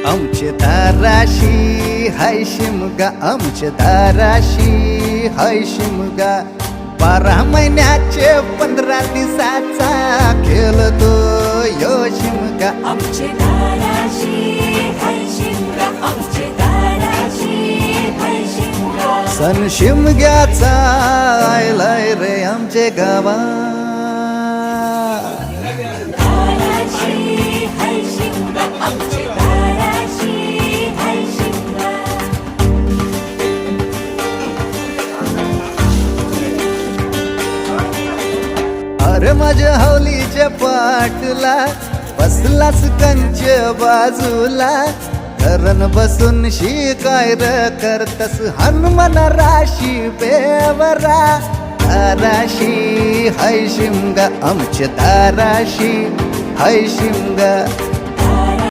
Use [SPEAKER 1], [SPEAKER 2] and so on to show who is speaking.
[SPEAKER 1] आमचे दाराशी हाय शिमगा, आमचे दाराशी हाय शिमगा. 12 महिन्याचे 15 दिवसाचा खेळतो यो शिमगा.
[SPEAKER 2] आमचे दाराशी हाय शिमगा, आमचे दाराशी हाय शिमगा.
[SPEAKER 1] सण शिमग्याचा आयलाय रे आमचे गावा.
[SPEAKER 2] दाराशी हाय शिमगा, आमचे दाराशी हाय शिमगा.
[SPEAKER 1] अरे माझ्या हौलीच्या पाटला बसलास कंच बाजूला. धरण बसून शिकाय र करतस हनुमान राशी बेवरा. दाराशी हाय शिमगा, आमच्या दाराशी हाय शिमगा.